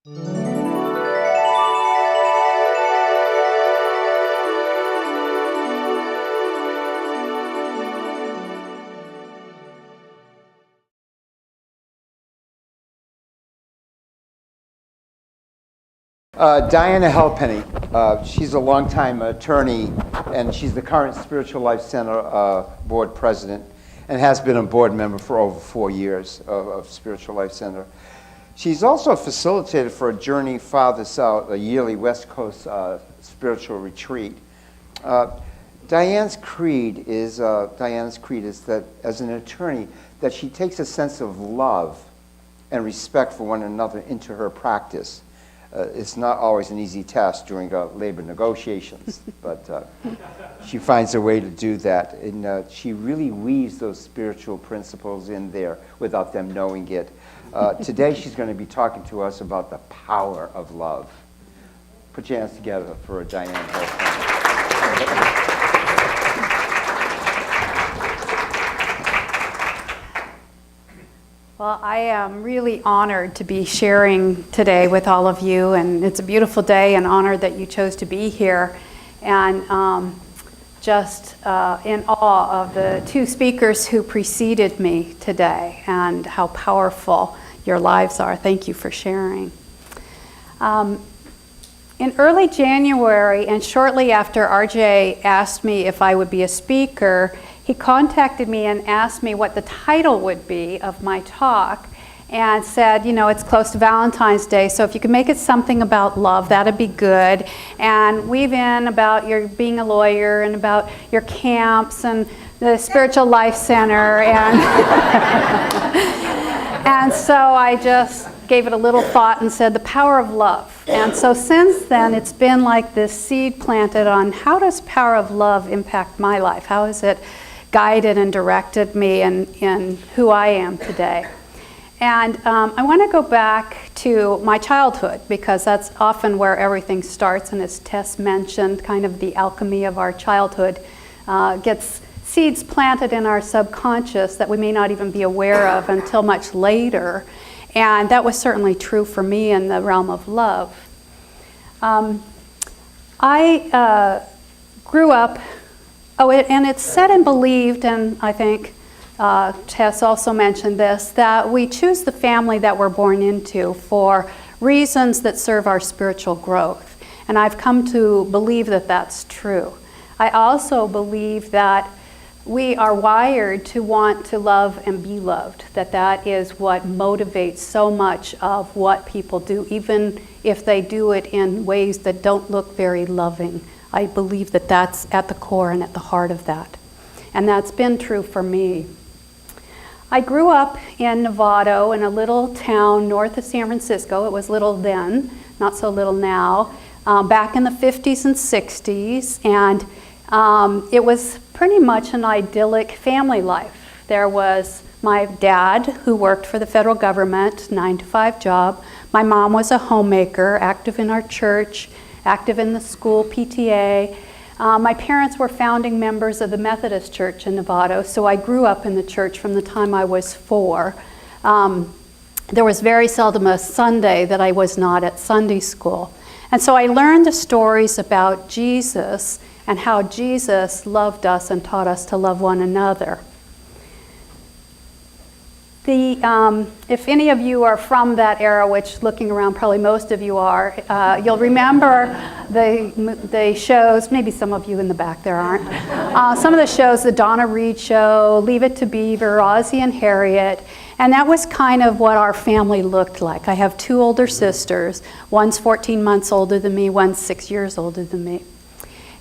Diana Halpenny, she's a longtime attorney, and she's the current Spiritual Life Center board president, and has been a board member for over 4 years of Spiritual Life Center. She's also a facilitator for a Journey Farther South, a yearly West Coast spiritual retreat. Diana's creed is that, as an attorney, that she takes a sense of love and respect for one another into her practice. It's not always an easy task during labor negotiations, but she finds a way to do that. And she really weaves those spiritual principles in there without them knowing it. Today she's going to be talking to us about the power of love. Put your hands together for Diane. Well, I am really honored to be sharing today with all of you, and it's a beautiful day and honored that you chose to be here, and just in awe of the two speakers who preceded me today and how powerful your lives are. Thank you for sharing. In early January, and shortly after RJ asked me if I would be a speaker, he contacted me and asked me what the title would be of my talk, and said, you know, it's close to Valentine's Day, so if you could make it something about love, that'd be good, and weave in about your being a lawyer and about your camps and the Spiritual Life Center, and and so I just gave it a little thought and said the power of love. And so since then, it's been like this seed planted on how does power of love impact my life? How has it guided and directed me in who I am today? And I want to go back to my childhood, because that's often where everything starts, and as Tess mentioned, kind of the alchemy of our childhood gets seeds planted in our subconscious that we may not even be aware of until much later. And that was certainly true for me in the realm of love. I grew up, and it's said and believed, and I think Tess also mentioned this, that we choose the family that we're born into for reasons that serve our spiritual growth. And I've come to believe that that's true. I also believe that we are wired to want to love and be loved, that is what motivates so much of what people do, even if they do it in ways that don't look very loving. I believe that that's at the core and at the heart of that. And that's been true for me. I grew up in Novato, in a little town north of San Francisco. It was little then, not so little now, back in the 50s and 60s. And it was pretty much an idyllic family life. There was my dad, who worked for the federal government, 9-to-5 job. My mom was a homemaker, active in our church, active in the school PTA. My parents were founding members of the Methodist Church in Novato, so I grew up in the church from the time I was 4. There was very seldom a Sunday that I was not at Sunday school. And so I learned the stories about Jesus and how Jesus loved us and taught us to love one another. If any of you are from that era, which looking around probably most of you are, you'll remember the shows, maybe some of you in the back there aren't, some of the shows, the Donna Reed Show, Leave It to Beaver, Ozzie and Harriet, and that was kind of what our family looked like. I have 2 older sisters, one's 14 months older than me, one's 6 years older than me.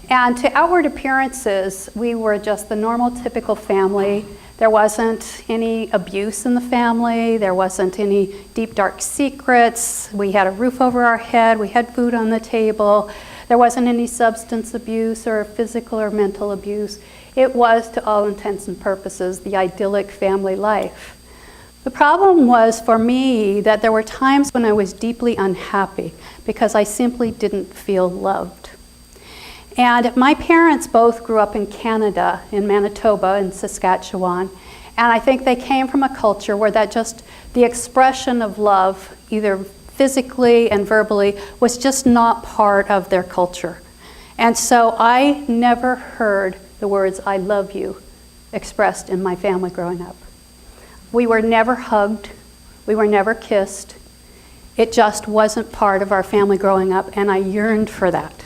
And to outward appearances, we were just the normal, typical family. There wasn't any abuse in the family. There wasn't any deep, dark secrets. We had a roof over our head. We had food on the table. There wasn't any substance abuse or physical or mental abuse. It was, to all intents and purposes, the idyllic family life. The problem was for me that there were times when I was deeply unhappy because I simply didn't feel loved. And my parents both grew up in Canada, in Manitoba and Saskatchewan, and I think they came from a culture where that just, the expression of love, either physically and verbally, was just not part of their culture. And so I never heard the words, "I love you," expressed in my family growing up. We were never hugged. We were never kissed. It just wasn't part of our family growing up, and I yearned for that.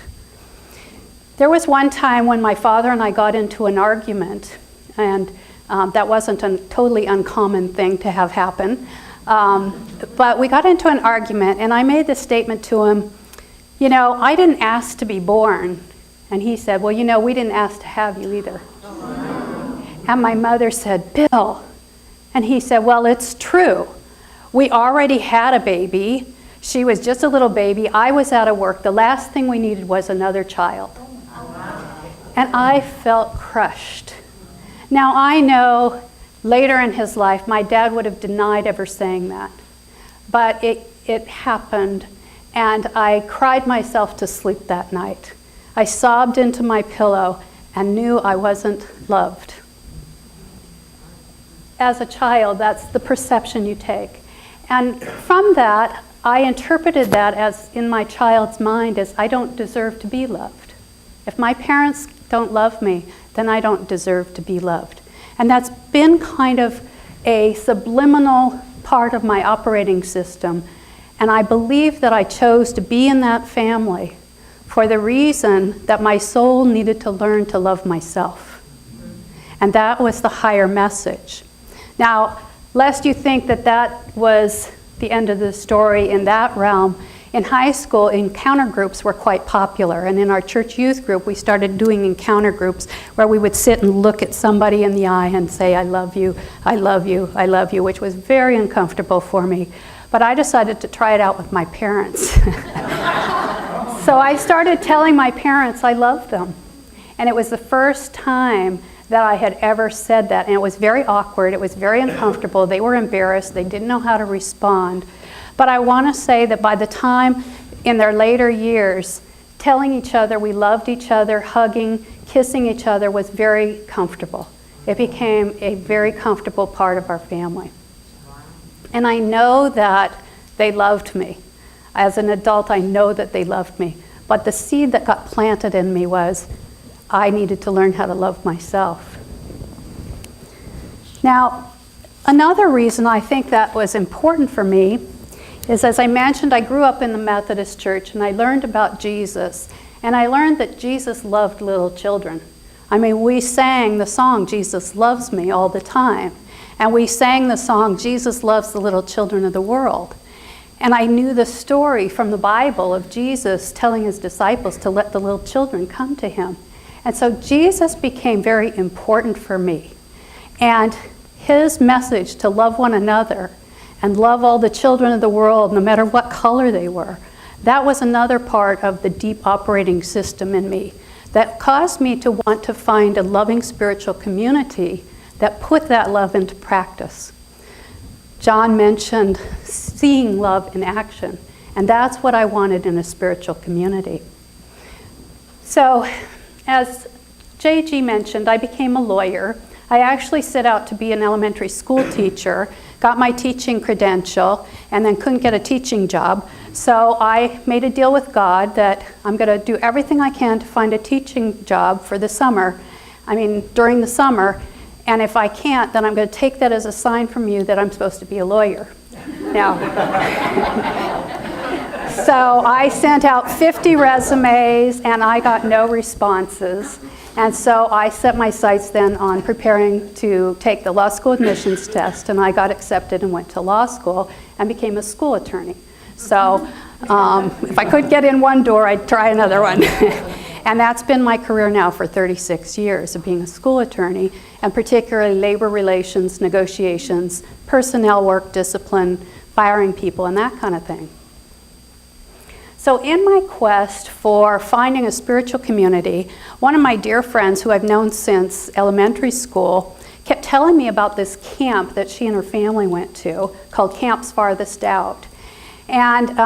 There was one time when my father and I got into an argument, and that wasn't a totally uncommon thing to have happen. But we got into an argument, and I made this statement to him, "I didn't ask to be born." And he said, "Well, we didn't ask to have you either." And my mother said, "Bill." And he said, "Well, it's true. We already had a baby. She was just a little baby. I was out of work. The last thing we needed was another child." And I felt crushed. Now, I know later in his life, my dad would have denied ever saying that. But it happened, and I cried myself to sleep that night. I sobbed into my pillow and knew I wasn't loved. As a child, that's the perception you take. And from that, I interpreted that as, in my child's mind, as I don't deserve to be loved. If my parents don't love me, then I don't deserve to be loved. And that's been kind of a subliminal part of my operating system. And I believe that I chose to be in that family for the reason that my soul needed to learn to love myself. And that was the higher message. Now, lest you think that that was the end of the story in that realm, in high school, encounter groups were quite popular. And in our church youth group, we started doing encounter groups where we would sit and look at somebody in the eye and say, "I love you, I love you, I love you," which was very uncomfortable for me. But I decided to try it out with my parents. So I started telling my parents I loved them. And it was the first time that I had ever said that. And it was very awkward. It was very uncomfortable. They were embarrassed. They didn't know how to respond. But I want to say that by the time in their later years, telling each other we loved each other, hugging, kissing each other was very comfortable. It became a very comfortable part of our family. And I know that they loved me. As an adult, I know that they loved me. But the seed that got planted in me was I needed to learn how to love myself. Now, another reason I think that was important for me is, as I mentioned, I grew up in the Methodist Church, and I learned about Jesus. And I learned that Jesus loved little children. I mean, we sang the song, "Jesus Loves Me," all the time. And we sang the song, "Jesus Loves the Little Children of the World." And I knew the story from the Bible of Jesus telling his disciples to let the little children come to him. And so Jesus became very important for me. And his message to love one another and love all the children of the world, no matter what color they were, that was another part of the deep operating system in me that caused me to want to find a loving spiritual community that put that love into practice. John mentioned seeing love in action, and that's what I wanted in a spiritual community. So, as JG mentioned, I became a lawyer. I actually set out to be an elementary school teacher, got my teaching credential, and then couldn't get a teaching job. So I made a deal with God that I'm going to do everything I can to find a teaching job for the summer. During the summer. And if I can't, then I'm going to take that as a sign from you that I'm supposed to be a lawyer. Now, so I sent out 50 resumes, and I got no responses. And so I set my sights then on preparing to take the law school admissions test, and I got accepted and went to law school and became a school attorney. So if I could get in one door, I'd try another one. And that's been my career now for 36 years of being a school attorney, and particularly labor relations, negotiations, personnel work, discipline, firing people, and that kind of thing. So in my quest for finding a spiritual community, one of my dear friends who I've known since elementary school kept telling me about this camp that she and her family went to called Camp's Farthest Out. And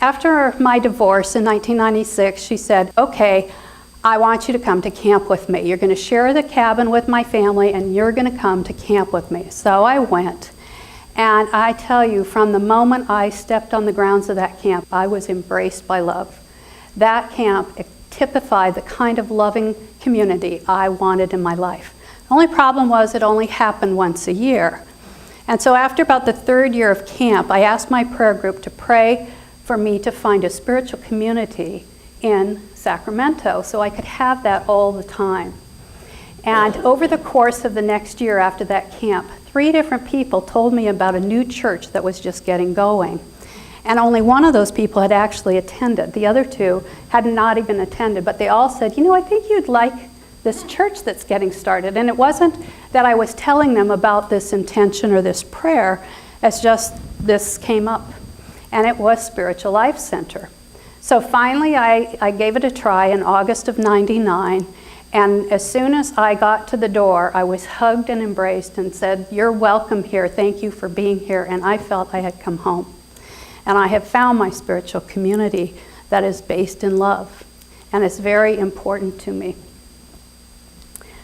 after my divorce in 1996, she said, "Okay, I want you to come to camp with me. You're going to share the cabin with my family, and you're going to come to camp with me." So I went. And I tell you, from the moment I stepped on the grounds of that camp, I was embraced by love. That camp typified the kind of loving community I wanted in my life. The only problem was it only happened once a year. And so after about the third year of camp, I asked my prayer group to pray for me to find a spiritual community in Sacramento so I could have that all the time. And over the course of the next year after that camp, 3 different people told me about a new church that was just getting going. And only one of those people had actually attended. The other 2 had not even attended, but they all said, you know, I think you'd like this church that's getting started. And it wasn't that I was telling them about this intention or this prayer, it's just this came up. And it was Spiritual Life Center. So finally I gave it a try in August of '99. And as soon as I got to the door, I was hugged and embraced and said, you're welcome here, thank you for being here. And I felt I had come home. And I have found my spiritual community that is based in love. And it's very important to me.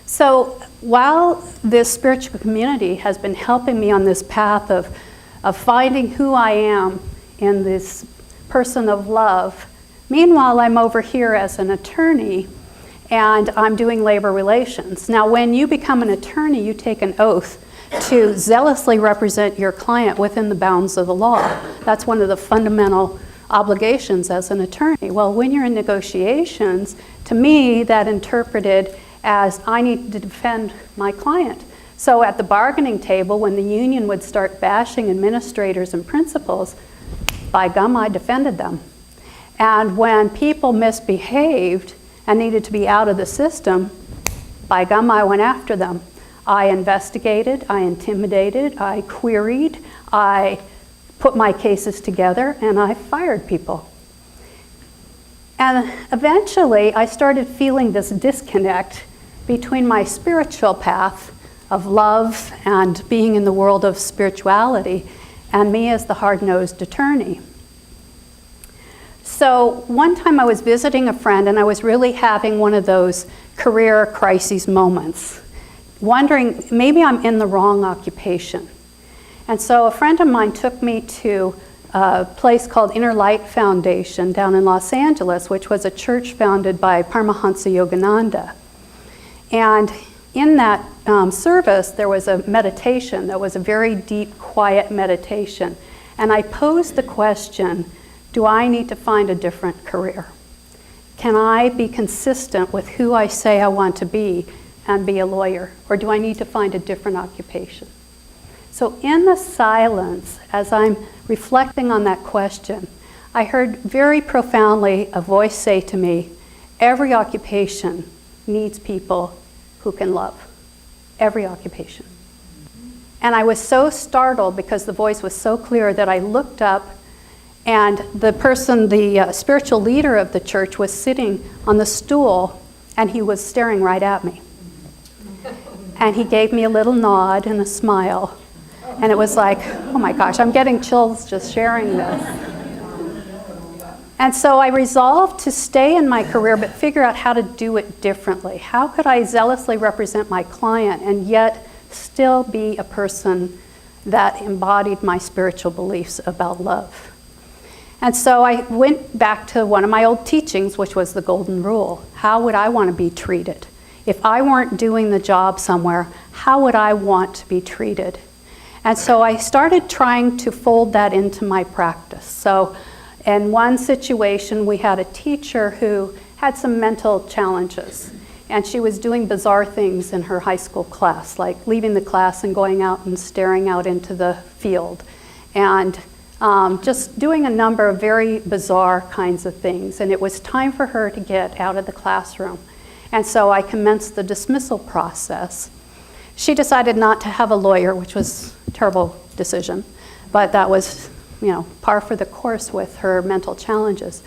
So while this spiritual community has been helping me on this path of finding who I am in this person of love, meanwhile I'm over here as an attorney and I'm doing labor relations. Now, when you become an attorney, you take an oath to zealously represent your client within the bounds of the law. That's one of the fundamental obligations as an attorney. Well, when you're in negotiations, to me, that interpreted as I need to defend my client. So at the bargaining table, when the union would start bashing administrators and principals, by gum, I defended them. And when people misbehaved and needed to be out of the system, by gum, I went after them. I investigated, I intimidated, I queried, I put my cases together, and I fired people. And eventually, I started feeling this disconnect between my spiritual path of love and being in the world of spirituality and me as the hard-nosed attorney. So one time I was visiting a friend and I was really having one of those career crises moments, wondering maybe I'm in the wrong occupation. And so a friend of mine took me to a place called Inner Light Foundation down in Los Angeles, which was a church founded by Paramahansa Yogananda. And in that service, there was a meditation that was a very deep, quiet meditation. And I posed the question, do I need to find a different career? Can I be consistent with who I say I want to be and be a lawyer? Or do I need to find a different occupation? So in the silence, as I'm reflecting on that question, I heard very profoundly a voice say to me, every occupation needs people who can love. Every occupation. And I was so startled because the voice was so clear that I looked up and the person, the spiritual leader of the church, was sitting on the stool and he was staring right at me. And he gave me a little nod and a smile. And it was like, oh my gosh, I'm getting chills just sharing this. And so I resolved to stay in my career but figure out how to do it differently. How could I zealously represent my client and yet still be a person that embodied my spiritual beliefs about love? And so I went back to one of my old teachings, which was the golden rule. How would I want to be treated? If I weren't doing the job somewhere, how would I want to be treated? And so I started trying to fold that into my practice. So in one situation, we had a teacher who had some mental challenges. And she was doing bizarre things in her high school class, like leaving the class and going out and staring out into the field. And just doing a number of very bizarre kinds of things. And it was time for her to get out of the classroom. And so I commenced the dismissal process. She decided not to have a lawyer, which was a terrible decision, but that was, par for the course with her mental challenges.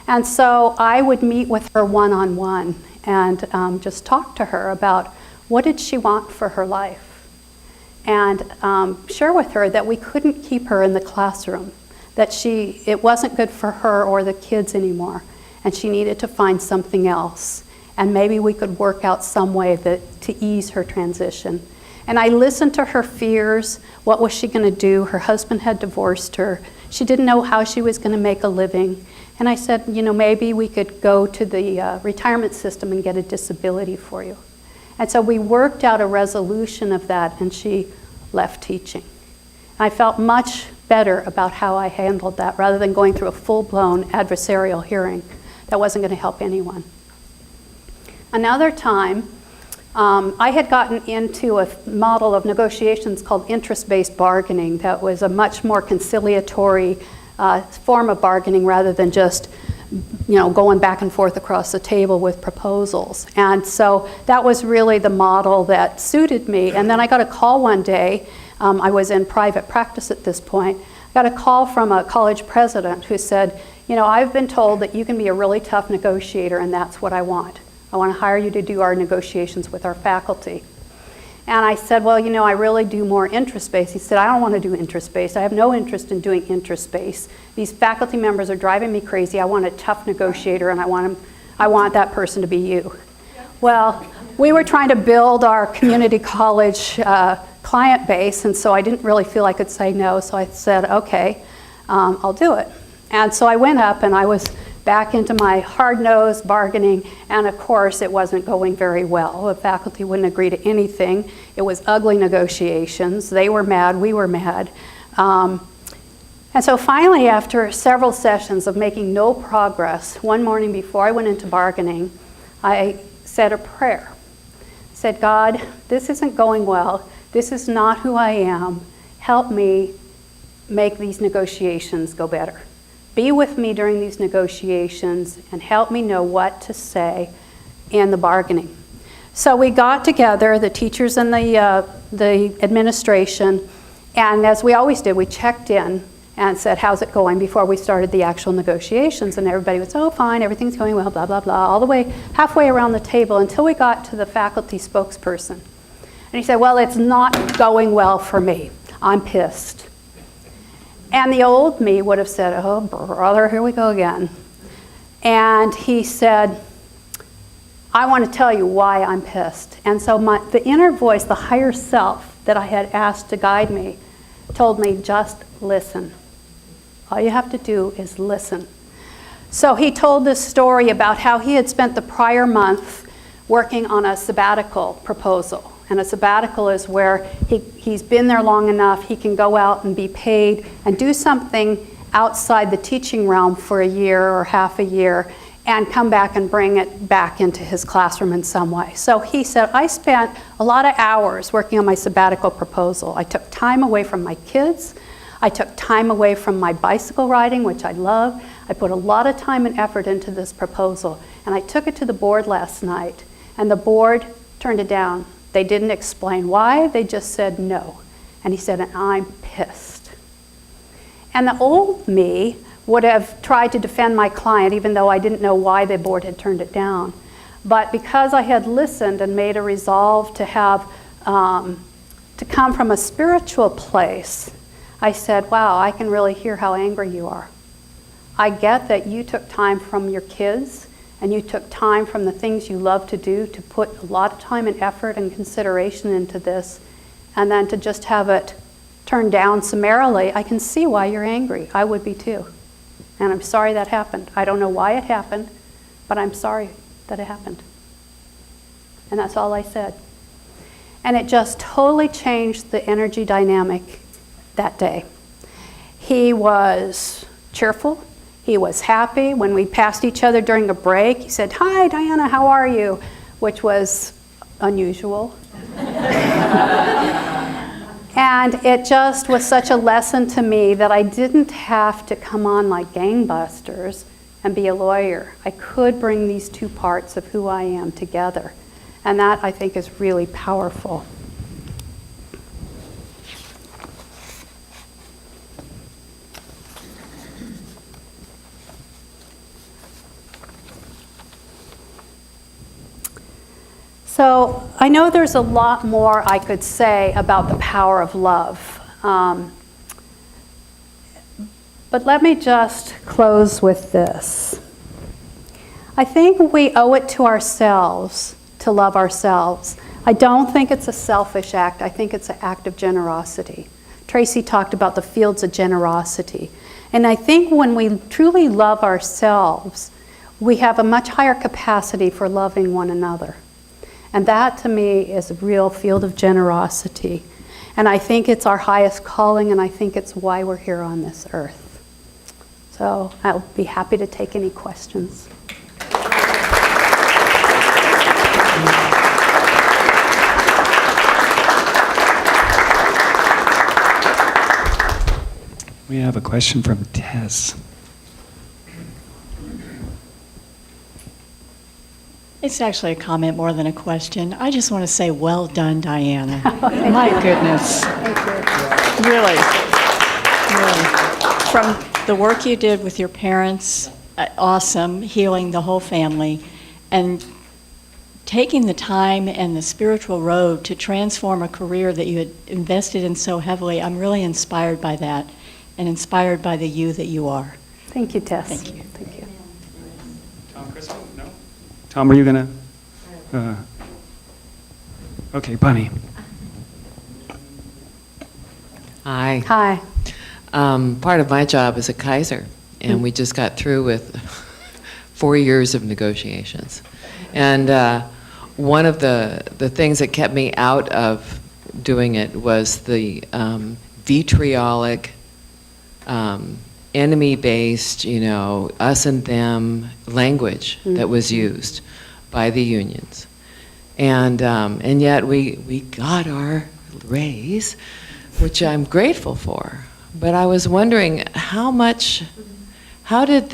And so I would meet with her one-on-one and just talk to her about what did she want for her life. And share with her that we couldn't keep her in the classroom, that it wasn't good for her or the kids anymore, and she needed to find something else. And maybe we could work out some way to ease her transition. And I listened to her fears. What was she going to do? Her husband had divorced her. She didn't know how she was going to make a living. And I said, you know, maybe we could go to the retirement system and get a disability for you. And so we worked out a resolution of that, and she left teaching. I felt much better about how I handled that rather than going through a full-blown adversarial hearing that wasn't going to help anyone. Another time, I had gotten into a model of negotiations called interest-based bargaining that was a much more conciliatory form of bargaining rather than just, you know, going back and forth across the table with proposals. And so that was really the model that suited me. And then I got a call one day. I was in private practice at this point. I got a call from a college president who said, you know, I've been told that you can be a really tough negotiator, and that's what I want. I want to hire you to do our negotiations with our faculty. And I said, well, you know, I really do more interest-based. He said, I don't want to do interest-based. I have no interest in doing interest-based. These faculty members are driving me crazy. I want a tough negotiator, and I want that person to be you. Well, we were trying to build our community college client base, and so I didn't really feel I could say no, so I said, okay, I'll do it. And so I went up, and I was back into my hard-nosed bargaining, and of course it wasn't going very well. The faculty wouldn't agree to anything. It was ugly negotiations. They were mad, we were mad. And so finally, after several sessions of making no progress, one morning before I went into bargaining, I said a prayer. I said, God, this isn't going well. This is not who I am. Help me make these negotiations go better. Be with me during these negotiations and help me know what to say in the bargaining. So we got together, the teachers and the administration, and as we always did, we checked in and said, how's it going, before we started the actual negotiations. And everybody was, oh, fine, everything's going well, blah, blah, blah, all the way halfway around the table until we got to the faculty spokesperson. And he said, well, it's not going well for me. I'm pissed. And the old me would have said, oh, brother, here we go again. And he said, I want to tell you why I'm pissed. And so the inner voice, the higher self that I had asked to guide me, told me, just listen. All you have to do is listen. So he told this story about how he had spent the prior month working on a sabbatical proposal. And a sabbatical is where he's been there long enough, he can go out and be paid and do something outside the teaching realm for a year or half a year and come back and bring it back into his classroom in some way. So he said, I spent a lot of hours working on my sabbatical proposal. I took time away from my kids. I took time away from my bicycle riding, which I love. I put a lot of time and effort into this proposal. And I took it to the board last night, and the board turned it down. They didn't explain why, they just said no. And he said, and I'm pissed. And the old me would have tried to defend my client, even though I didn't know why the board had turned it down. But because I had listened and made a resolve to have, to come from a spiritual place, I said, wow, I can really hear how angry you are. I get that you took time from your kids and you took time from the things you love to do to put a lot of time and effort and consideration into this, and then to just have it turned down summarily. I can see why you're angry. I would be too. And I'm sorry that happened. I don't know why it happened, but I'm sorry that it happened. And that's all I said. And it just totally changed the energy dynamic that day. He was cheerful. He was happy. When we passed each other during a break, he said, hi, Diana, how are you? Which was unusual. And it just was such a lesson to me that I didn't have to come on like gangbusters and be a lawyer. I could bring these two parts of who I am together. And that, I think, is really powerful. So I know there's a lot more I could say about the power of love. But let me just close with this. I think we owe it to ourselves to love ourselves. I don't think it's a selfish act. I think it's an act of generosity. Tracy talked about the fields of generosity. And I think when we truly love ourselves, we have a much higher capacity for loving one another. And that, to me, is a real field of generosity. And I think it's our highest calling, and I think it's why we're here on this earth. So I'll be happy to take any questions. We have a question from Tess. It's actually a comment more than a question. I just want to say, well done, Diana. My goodness. Thank you. Really. From the work you did with your parents, awesome, healing the whole family, and taking the time and the spiritual road to transform a career that you had invested in so heavily. I'm really inspired by that and inspired by the you that you are. Thank you, Tess. Thank you. Thank you. Tom Crystal? No? Tom, were you going to? Okay, Bunny. Hi. Hi. Part of my job is a Kaiser, and we just got through with 4 years of negotiations. And one of the things that kept me out of doing it was the vitriolic, enemy-based, us and them language that was used by the unions. And yet we got our raise, which I'm grateful for. But I was wondering how did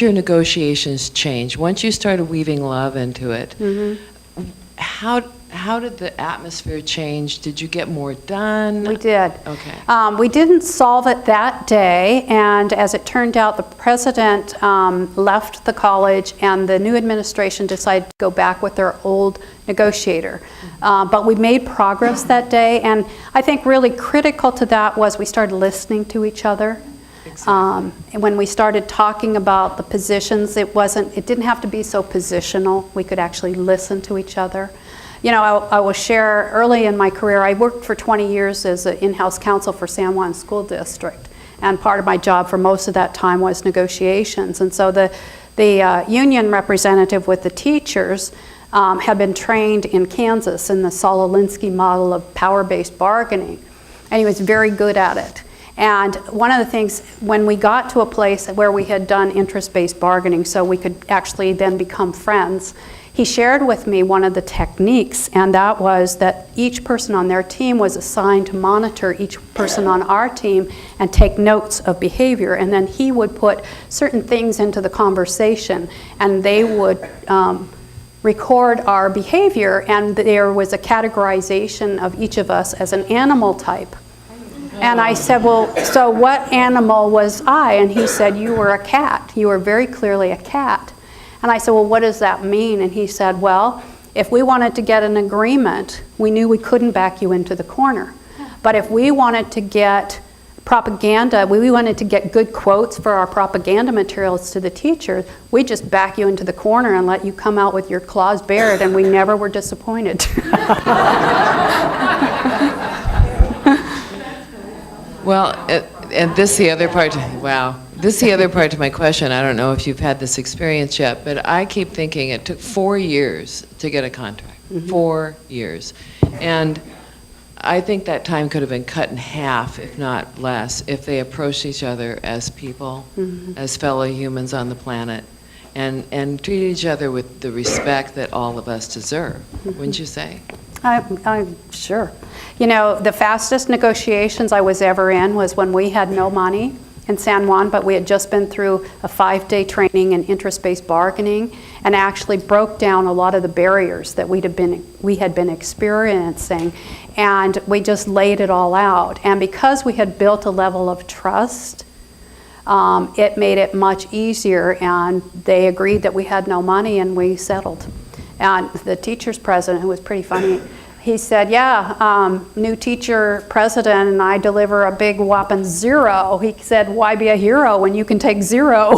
your negotiations change once you started weaving love into it? Mm-hmm. How did the atmosphere change? Did you get more done? We did. Okay. We didn't solve it that day, and as it turned out, the president left the college, and the new administration decided to go back with their old negotiator. But we made progress that day, and I think really critical to that was we started listening to each other. Exactly. And when we started talking about the positions, it didn't have to be so positional. We could actually listen to each other. I will share, early in my career, I worked for 20 years as an in-house counsel for San Juan School District. And part of my job for most of that time was negotiations. And so the union representative with the teachers had been trained in Kansas in the Saul Alinsky model of power-based bargaining. And he was very good at it. And one of the things, when we got to a place where we had done interest-based bargaining so we could actually then become friends, he shared with me one of the techniques, and that was that each person on their team was assigned to monitor each person on our team and take notes of behavior. And then he would put certain things into the conversation, and they would record our behavior, and there was a categorization of each of us as an animal type. And I said, well, so what animal was I? And he said, you were a cat. You were very clearly a cat. And I said, well, what does that mean? And he said, well, if we wanted to get an agreement, we knew we couldn't back you into the corner. But if we wanted to get propaganda, we wanted to get good quotes for our propaganda materials to the teachers, we just back you into the corner and let you come out with your claws bared, and we never were disappointed. Well, and this is the other part. Wow. This is the other part to my question. I don't know if you've had this experience yet, but I keep thinking it took 4 years to get a contract. Mm-hmm. 4 years. And I think that time could have been cut in half, if not less, if they approached each other as people, mm-hmm. as fellow humans on the planet, and treated each other with the respect that all of us deserve. Mm-hmm. Wouldn't you say? I'm sure. The fastest negotiations I was ever in was when we had no money in San Juan, but we had just been through a 5-day training in interest-based bargaining, and actually broke down a lot of the barriers that we had been experiencing, and we just laid it all out. And because we had built a level of trust, it made it much easier, and they agreed that we had no money, and we settled. And the teacher's president, who was pretty funny, he said, yeah, new teacher president, and I deliver a big whopping 0. He said, why be a hero when you can take 0?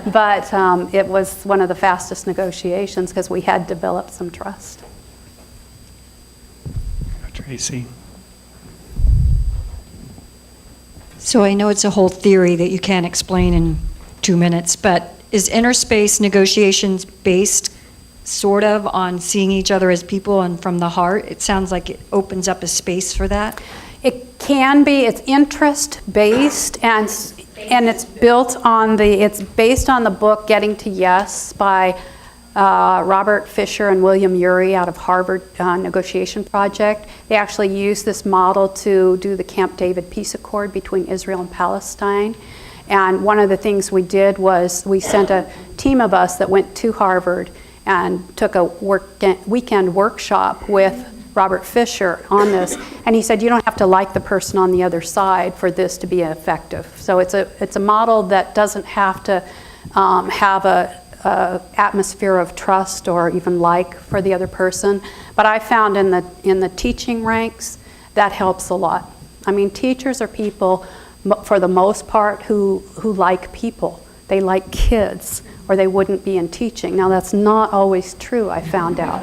But it was one of the fastest negotiations because we had developed some trust. Tracy. So I know it's a whole theory that you can't explain in 2 minutes, but is inner space negotiations based sort of on seeing each other as people and from the heart? It sounds like it opens up a space for that. It can be. It's interest-based, and it's built on it's based on the book Getting to Yes by Robert Fisher and William Ury out of Harvard Negotiation Project. They actually used this model to do the Camp David peace accord between Israel and Palestine. And one of the things we did was we sent a team of us that went to Harvard and took a weekend workshop with Robert Fisher on this, and he said you don't have to like the person on the other side for this to be effective. So it's a model that doesn't have to have a atmosphere of trust or even like for the other person. But I found in the teaching ranks that helps a lot. I mean, teachers are people for the most part who like people. They like kids, or they wouldn't be in teaching. Now that's not always true, I found out.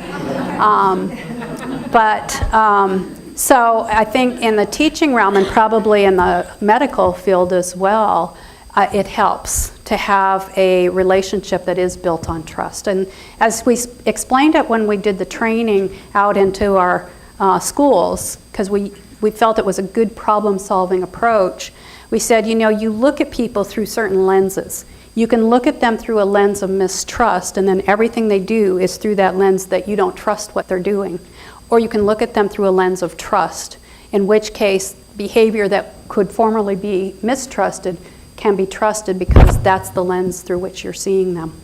So I think in the teaching realm and probably in the medical field as well, it helps to have a relationship that is built on trust. And as we explained it when we did the training out into our schools, because we felt it was a good problem-solving approach, we said, you look at people through certain lenses. You can look at them through a lens of mistrust, and then everything they do is through that lens that you don't trust what they're doing. Or you can look at them through a lens of trust, in which case behavior that could formerly be mistrusted can be trusted because that's the lens through which you're seeing them.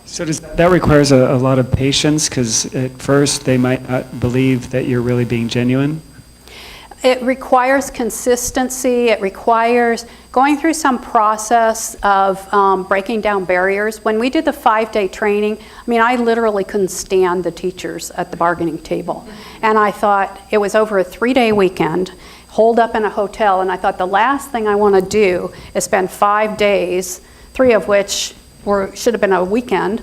So that requires a lot of patience, because at first they might not believe that you're really being genuine? It requires consistency. It requires going through some process of breaking down barriers. When we did the 5-day training, I literally couldn't stand the teachers at the bargaining table. And I thought, it was over a 3-day weekend, holed up in a hotel, and I thought the last thing I want to do is spend 5 days, 3 of which should have been a weekend,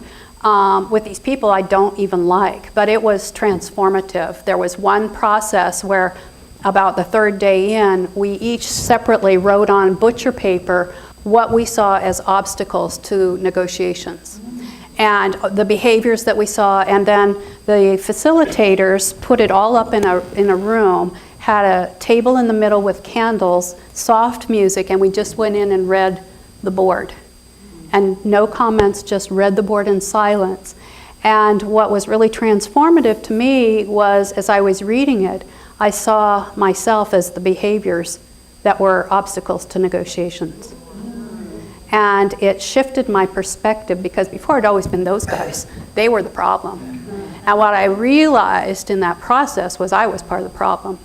with these people I don't even like. But it was transformative. There was one process where about the 3rd day in, we each separately wrote on butcher paper what we saw as obstacles to negotiations and the behaviors that we saw, and then the facilitators put it all up in a room, had a table in the middle with candles, soft music, and we just went in and read the board. And no comments, just read the board in silence. And what was really transformative to me was, as I was reading it, I saw myself as the behaviors that were obstacles to negotiations. And it shifted my perspective, because before it'd always been those guys. They were the problem. And what I realized in that process was I was part of the problem.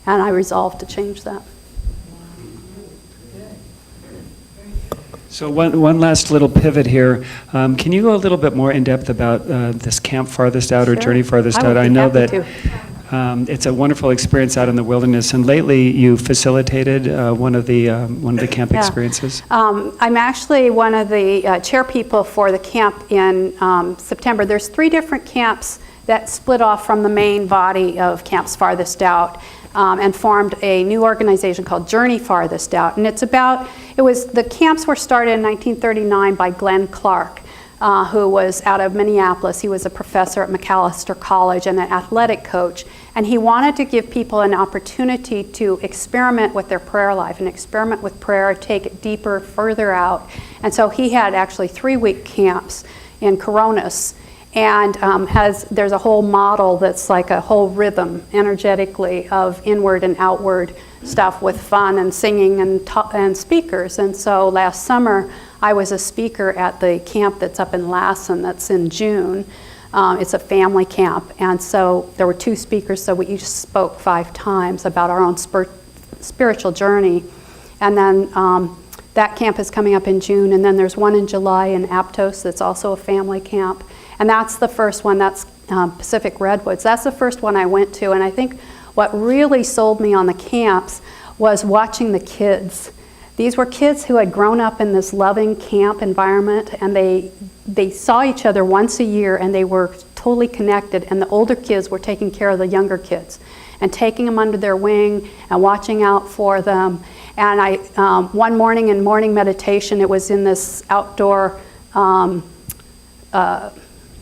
And I resolved to change that. So one last little pivot here. Can you go a little bit more in depth about this Camp Farthest Out or Sure. Journey Farthest I would Out? be I know happy that it's a wonderful experience out in the wilderness, and lately you facilitated one of the camp Yeah. experiences. I'm actually one of the chair people for the camp in September. There's 3 different camps that split off from the main body of Camps Farthest Out and formed a new organization called Journey Farthest Out. And the camps were started in 1939 by Glenn Clark, who was out of Minneapolis. He was a professor at Macalester College and an athletic coach. And he wanted to give people an opportunity to experiment with their prayer life and experiment with prayer, take it deeper, further out. And so he had actually 3-week camps in Coronas. And there's a whole model that's like a whole rhythm energetically of inward and outward stuff with fun and singing and speakers. And so last summer, I was a speaker at the camp that's up in Lassen that's in June. It's a family camp. And so there were 2 speakers, so we each spoke 5 times about our own spiritual journey. And then that camp is coming up in June. And then there's one in July in Aptos that's also a family camp. And that's the first one, that's Pacific Redwoods. That's the first one I went to. And I think what really sold me on the camps was watching the kids. These were kids who had grown up in this loving camp environment, and they saw each other once a year, and they were totally connected, and the older kids were taking care of the younger kids and taking them under their wing and watching out for them. And I, one morning in morning meditation, it was in this outdoor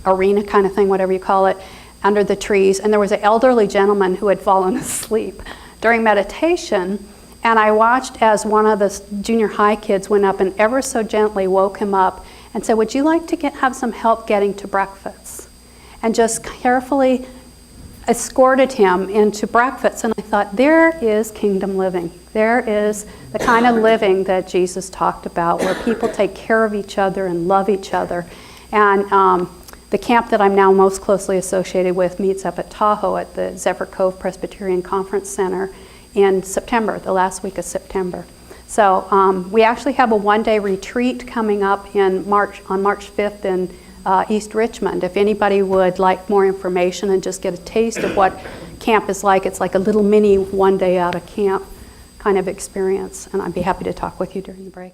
arena kind of thing, whatever you call it, under the trees, and there was an elderly gentleman who had fallen asleep during meditation, and I watched as one of the junior high kids went up and ever so gently woke him up and said, "Would you like to have some help getting to breakfast?" And just carefully escorted him into breakfast. And I thought, there is kingdom living. There is the kind of living that Jesus talked about, where people take care of each other and love each other. And the camp that I'm now most closely associated with meets up at Tahoe at the Zephyr Cove Presbyterian Conference Center in September, the last week of September. So we actually have a one-day retreat coming up on March 5th in East Richmond. If anybody would like more information and just get a taste of what camp is like, it's like a little mini one day out of camp kind of experience, and I'd be happy to talk with you during the break.